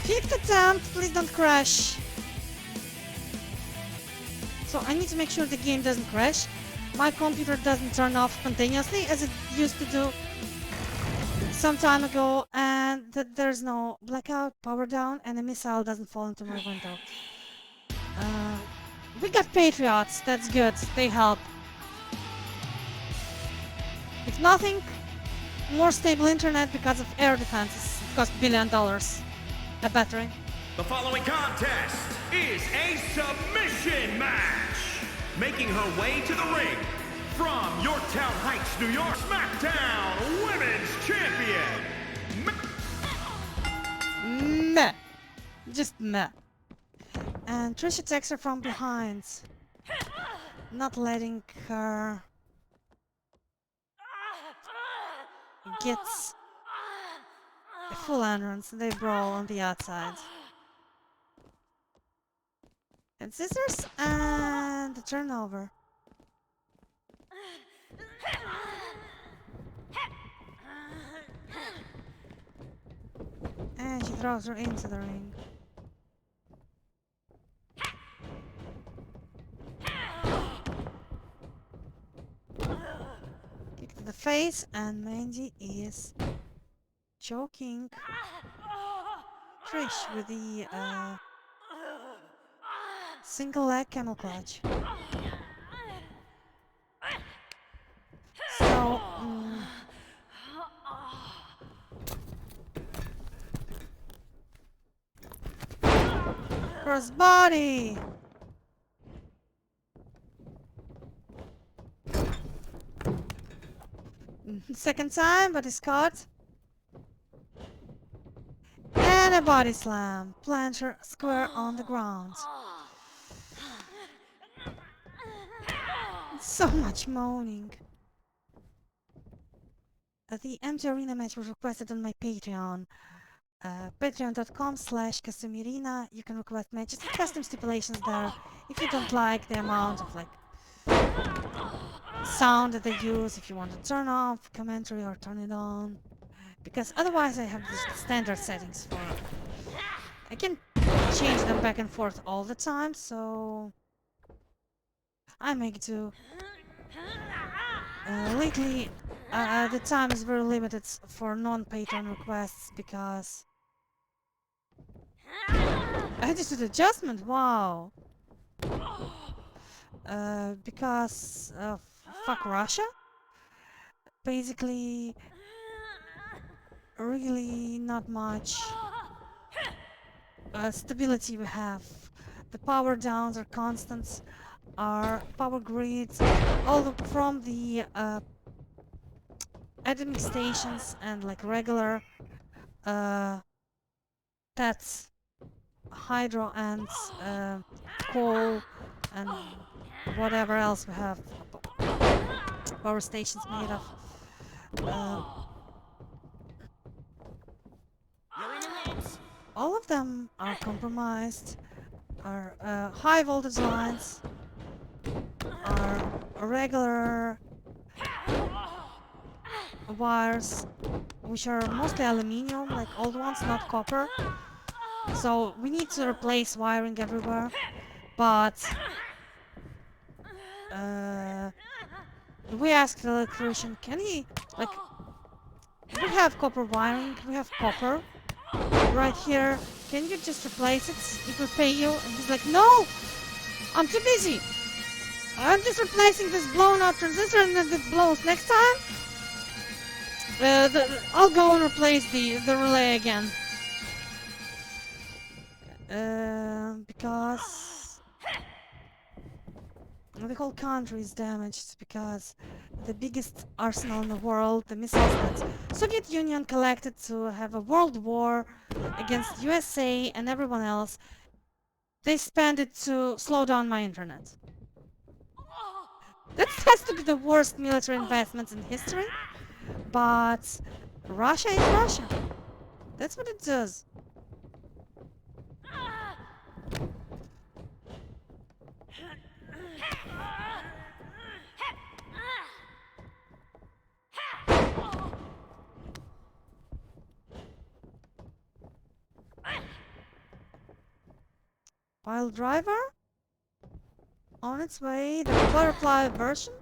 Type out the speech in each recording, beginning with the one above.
Fifth attempt, please don't crash. So I need to make sure the game doesn't crash. My computer doesn't turn off continuously as it used to do some time ago, and that there's no blackout, power down, and a missile doesn't fall into my window. We got Patriots, that's good, they help. If nothing, more stable internet because of air defenses. It costs $1 billion a battery. The following contest is a submission match. Making her way to the ring from Yorktown Heights, New York, SmackDown Women's Champion. Meh. Just meh. And Trish attacks her from behind, not letting her get a full entrance. They brawl on the outside. And scissors and the turnover. And she throws her into the ring. Kick to the face, and Mandy is choking Trish with the single leg camel clutch. So, cross body. Second time, but it's caught. And a body slam. Plant her square on the ground. So much moaning. The empty arena match was requested on my Patreon. Patreon.com/Kasumi Rina. You can request matches with custom stipulations there. If you don't like the amount of sound that they use, if you want to turn off commentary or turn it on. Because otherwise I have the standard settings for it. I can change them back and forth all the time, so I make do. Lately, the time is very limited for non-Patreon requests because attitude adjustment, wow. Because fuck Russia. Basically, really not much stability we have. The power downs are constant. Our power grids, all from the atomic stations and regular that's hydro and coal and whatever else we have power stations made of. All of them are compromised. Our high voltage lines are regular wires, which are mostly aluminium, like old ones, not copper. So we need to replace wiring everywhere, but we asked the electrician, can he, we have copper wiring, we have copper right here, can you just replace it if we pay you? And he's like, no, I'm too busy. I'm just replacing this blown out transistor, and if it blows next time, I'll go and replace the relay again. Because the whole country is damaged, because the biggest arsenal in the world, the missiles that Soviet Union collected to have a world war against USA and everyone else, they spent it to slow down my internet. That has to be the worst military investments in history, but Russia is Russia. That's what it does. Pile driver. On its way, the butterfly version.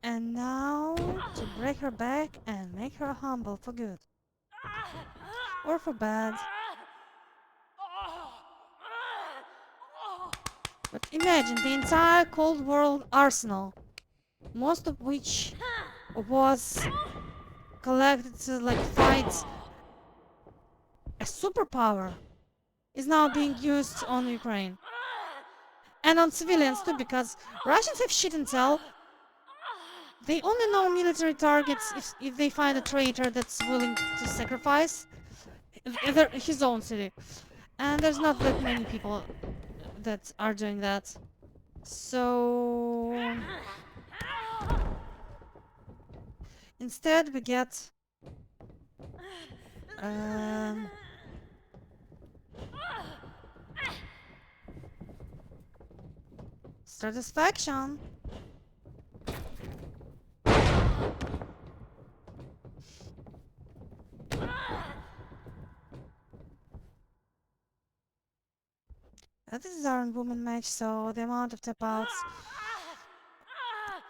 And now to break her back and make her humble for good. Or for bad. But imagine the entire Cold War arsenal, most of which was collected to like fight a superpower, is now being used on Ukraine. And on civilians too, because Russians have shit intel. They only know military targets if they find a traitor that's willing to sacrifice his own city. And there's not that many people that are doing that. So instead we get satisfaction. This is our woman match, so the amount of tap outs.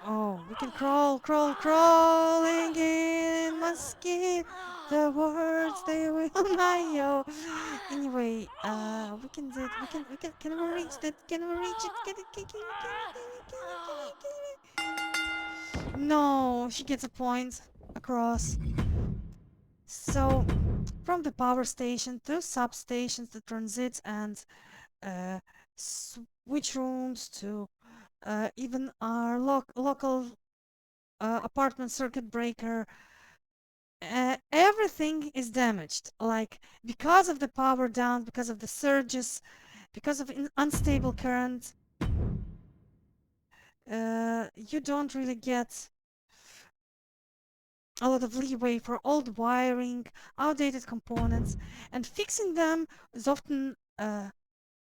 Oh, we can crawling in my skin. The words they will know. Anyway, we can do it. Can we reach that? Can we reach it? No, she gets a point across. So, from the power station through substations, the transits and switch rooms to even our local apartment circuit breaker, everything is damaged. Like, because of the power down, because of the surges, because of unstable current, you don't really get a lot of leeway for old wiring, outdated components, and fixing them is often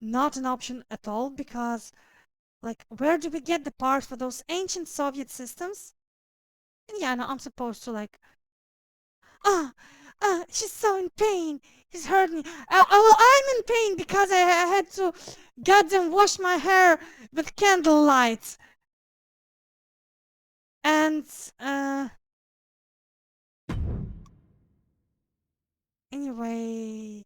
not an option at all, because like, where do we get the parts for those ancient Soviet systems? And yeah, no, I'm supposed to like, she's so in pain. He's hurt me. Well, I'm in pain because I had to goddamn wash my hair with candlelight. And anyway,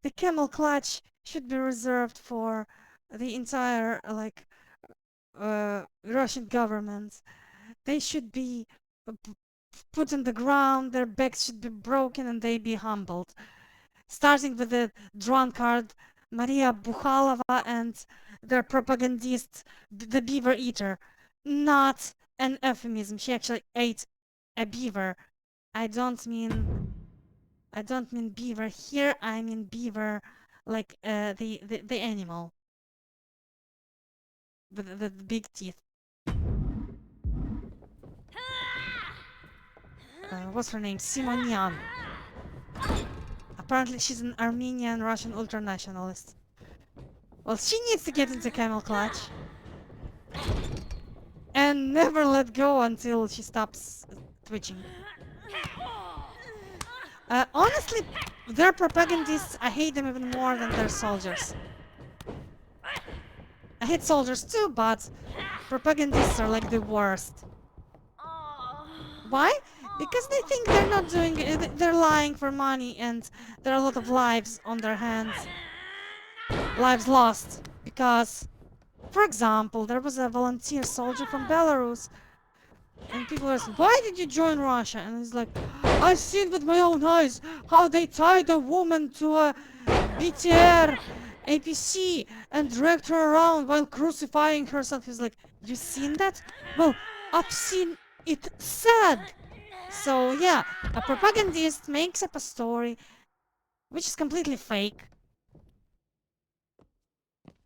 the camel clutch should be reserved for the entire like Russian government. They should be put on the ground, their backs should be broken, and they be humbled. Starting with the drunkard Maria Bukhalova and their propagandist, the beaver eater. Not an euphemism. She actually ate a beaver. I don't mean beaver here. I mean beaver, like the animal with the big teeth. What's her name? Simonian. Apparently she's an Armenian Russian ultranationalist. Well, she needs to get into camel clutch and never let go until she stops twitching. Honestly, their propagandists, I hate them even more than their soldiers. I hate soldiers too, but propagandists are like the worst. Why? Because they think they're not doing it, they're lying for money, and there are a lot of lives on their hands. Lives lost. Because, for example, there was a volunteer soldier from Belarus, and people are saying, why did you join Russia? And he's like, I've seen with my own eyes how they tied a woman to a BTR APC and dragged her around while crucifying herself. He's like, you seen that? Well, I've seen it said. So yeah, a propagandist makes up a story which is completely fake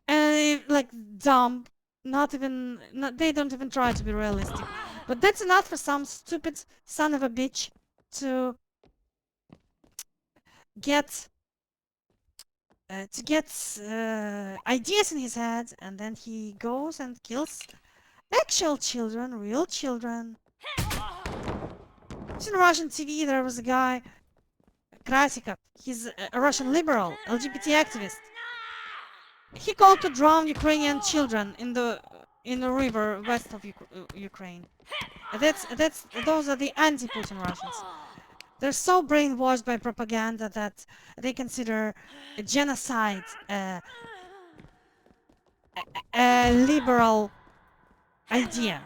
and like dumb. They don't even try to be realistic. But that's enough for some stupid son of a bitch to get ideas in his head, and then he goes and kills actual children, real children. In Russian TV, there was a guy Krasikov. He's a Russian liberal, LGBT activist. He called to drown Ukrainian children in the river west of Ukraine. Those are the anti-Putin Russians. They're so brainwashed by propaganda that they consider genocide a liberal idea.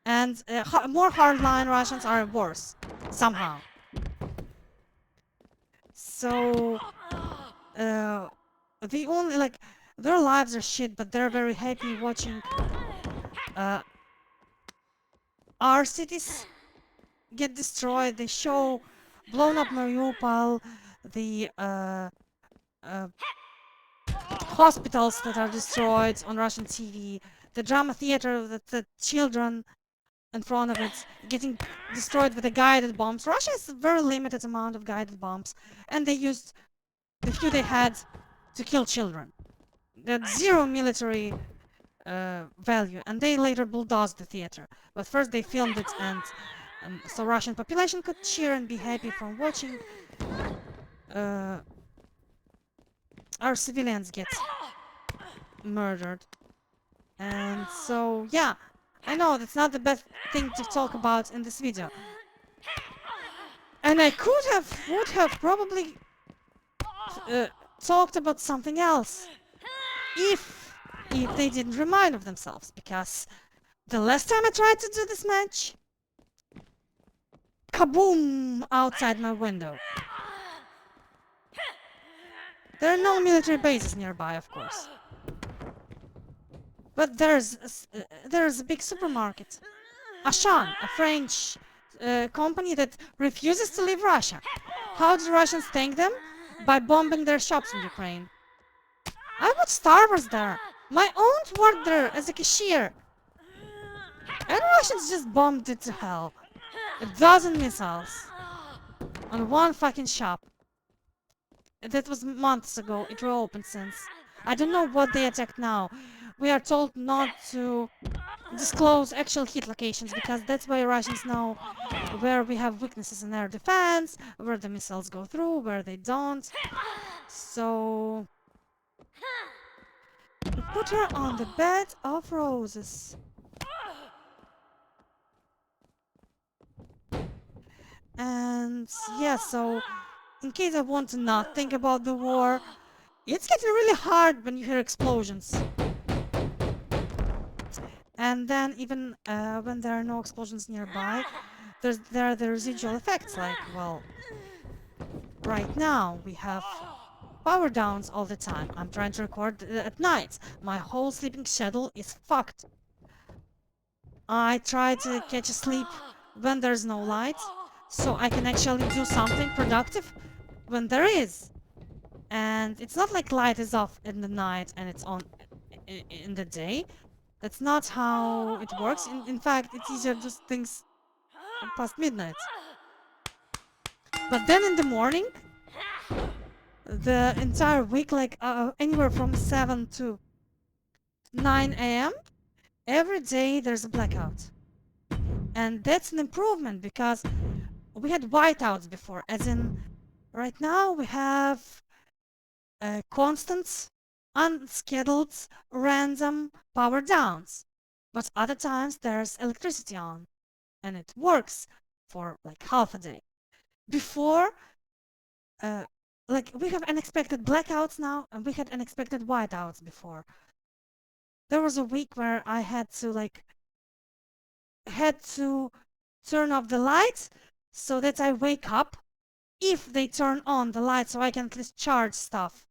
And more hardline Russians are worse, somehow. So, the only, like, their lives are shit, but they're very happy watching our cities get destroyed. They show blown up Mariupol, the hospitals that are destroyed on Russian TV, the drama theater with the children in front of it getting destroyed with the guided bombs. Russia has a very limited amount of guided bombs, and they used the few they had to kill children. They had zero military value, and they later bulldozed the theater. But first they filmed it, and so Russian population could cheer and be happy from watching our civilians get murdered. And so, yeah, I know that's not the best thing to talk about in this video. And I would have probably talked about something else if they didn't remind of themselves, because the last time I tried to do this match, kaboom outside my window. There are no military bases nearby, of course. But there's a big supermarket. Auchan, a French company that refuses to leave Russia. How do the Russians thank them? By bombing their shops in Ukraine. I would starve us there. My aunt worked there as a cashier. And Russians just bombed it to hell. 1,000 missiles on one fucking shop. That was months ago. It reopened since. I don't know what they attacked now. We are told not to disclose actual hit locations, because that's why Russians know where we have weaknesses in air defense, where the missiles go through, where they don't. So we put her on the bed of roses. And yeah, so in case I want to not think about the war, it's getting really hard when you hear explosions. And then even when there are no explosions nearby, there are the residual effects, like, well, right now we have power downs all the time. I'm trying to record at night. My whole sleeping schedule is fucked. I try to catch a sleep when there's no light, so I can actually do something productive when there is. And it's not like light is off in the night and it's on in the day. That's not how it works. In fact, it's easier to do things past midnight. But then in the morning, the entire week, like anywhere from 7 to 9 a.m., every day there's a blackout. And that's an improvement, because we had whiteouts before, as in right now we have constant, unscheduled, random power downs. But other times there's electricity on, and it works for like half a day. Before, like, we have unexpected blackouts now, and we had unexpected whiteouts before. There was a week where I had to turn off the lights so that I wake up if they turn on the light, so I can at least charge stuff.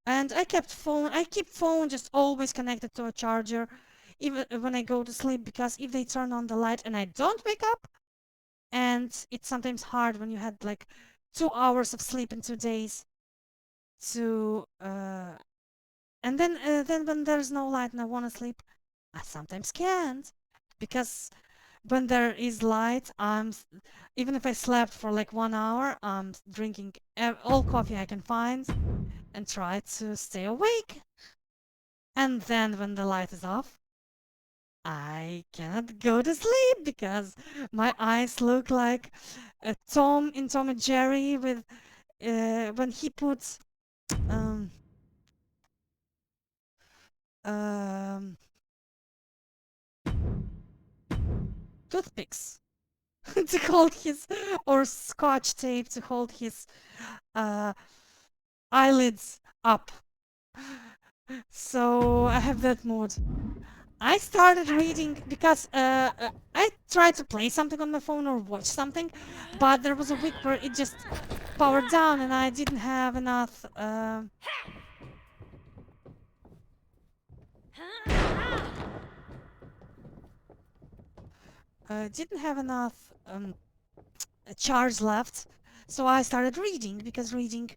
And I keep phone just always connected to a charger, even when I go to sleep, because if they turn on the light and I don't wake up, and it's sometimes hard when you had like 2 hours of sleep in 2 days to and then when there's no light and I want to sleep, I sometimes can't, because when there is light, even if I slept for like 1 hour, I'm drinking all coffee I can find and try to stay awake. And then when the light is off, I cannot go to sleep because my eyes look like Tom in Tom and Jerry with when he puts um um toothpicks to hold his or scotch tape to hold his uh eyelids up. So I have that mood. I started reading because I tried to play something on my phone or watch something, but there was a week where it just powered down and I didn't have enough charge left, so I started reading because reading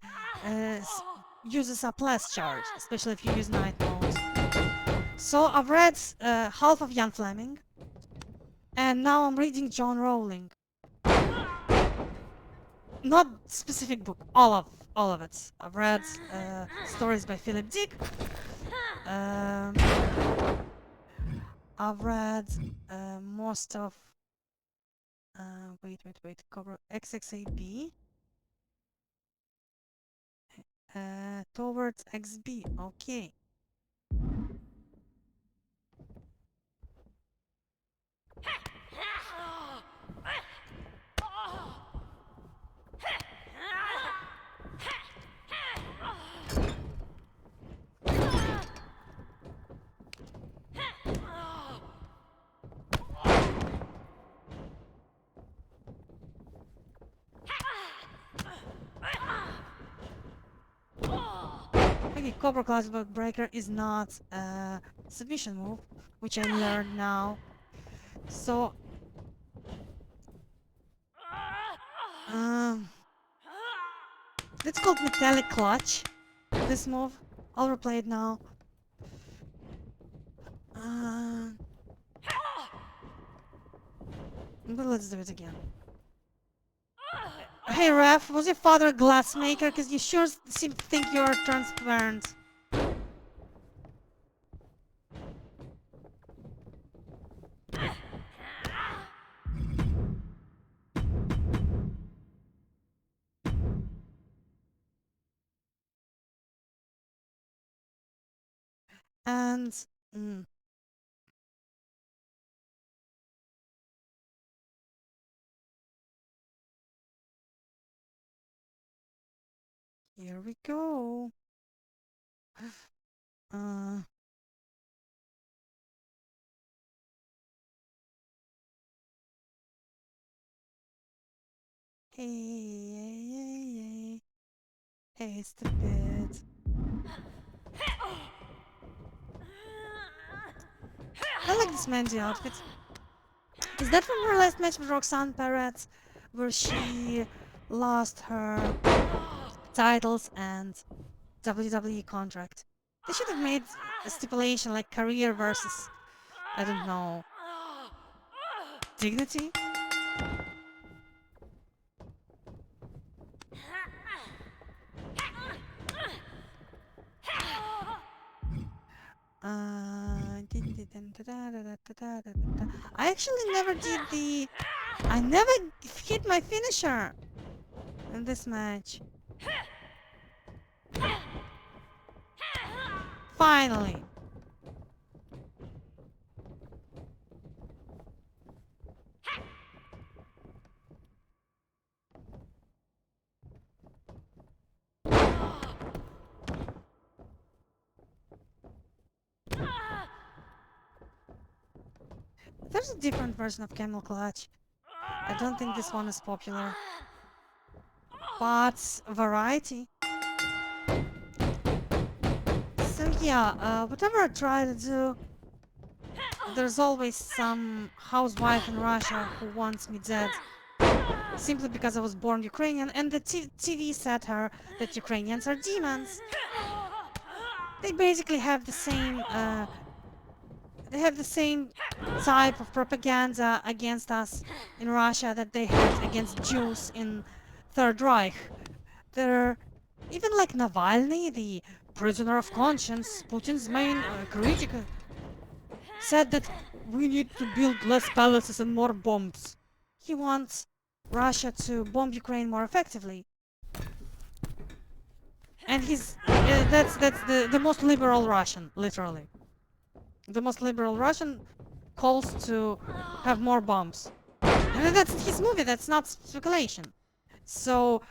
uses up less charge, especially if you use night mode. So I've read half of Jan Fleming, and now I'm reading John Rowling. Not specific book, all of it. I've read stories by Philip Dick. I've read most of wait, cover XXAB. Towards XB, okay. Okay, Cobra Class Breaker is not a submission move, which I learned now. So, it's called Metallic Clutch, this move. I'll replay it now. But let's do it again. Hey ref, was your father a glassmaker? Cause you sure seem to think you're transparent. And here we go. Hey, hey, stupid. I like this Mandy outfit. Is that from her last match with Roxanne Perez, where she lost her titles and WWE contract? They should have made a stipulation like career versus, I don't know, dignity? I actually never did the... I never hit my finisher in this match. Finally. There's a different version of Camel Clutch. I don't think this one is popular. But variety. So yeah, whatever I try to do, there's always some housewife in Russia who wants me dead. Simply because I was born Ukrainian and the TV said her that Ukrainians are demons. They basically have the same type of propaganda against us in Russia that they had against Jews in Third Reich. They're even like Navalny, the prisoner of conscience, Putin's main critic, said that we need to build less palaces and more bombs. He wants Russia to bomb Ukraine more effectively. And that's the most liberal Russian, literally. The most liberal Russian calls to have more bombs. And that's his movie, that's not speculation. So,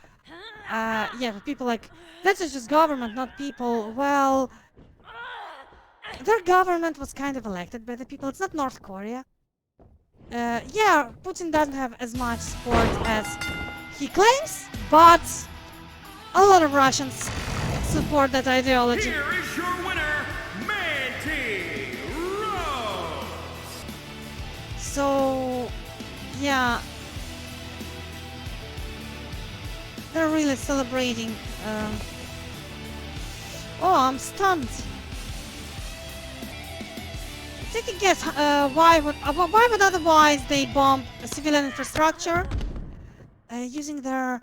yeah, people like, that's just government, not people. Well, their government was kind of elected by the people. It's not North Korea. Yeah, Putin doesn't have as much support as he claims, but a lot of Russians support that ideology. Here is your winner, Mandy Rose. So, yeah, they're really celebrating. Oh, I'm stunned. Take a guess. Why would otherwise they bomb civilian infrastructure using their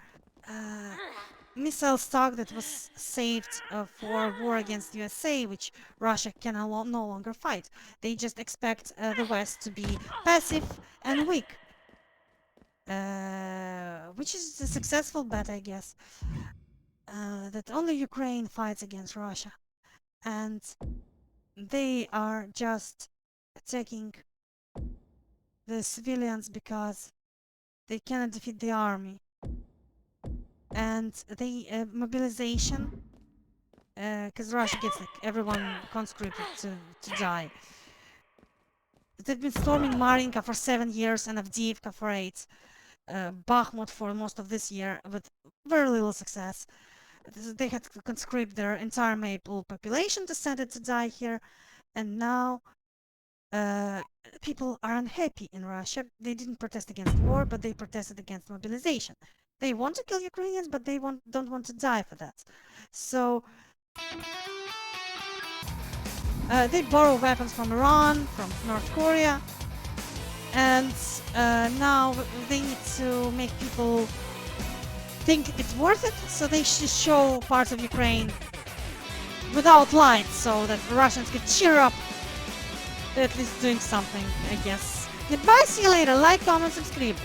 missile stock that was saved for war against USA, which Russia can no longer fight. They just expect the West to be passive and weak, which is a successful bet, I guess. That only Ukraine fights against Russia, and they are just attacking the civilians because they cannot defeat the army. And the mobilization, because Russia gets like everyone conscripted to die. They've been storming Marinka for 7 years and Avdiivka for 8. Bakhmut for most of this year with very little success. They had to conscript their entire Maple population to send it to die here, and now people are unhappy in Russia. They didn't protest against war, but they protested against mobilization. They want to kill Ukrainians, but they don't want to die for that. So they borrow weapons from Iran, from North Korea, and now they need to make people think it's worth it, so they should show parts of Ukraine without lights so that the Russians could cheer up. They're at least doing something, I guess. Goodbye, see you later. Like, comment, subscribe.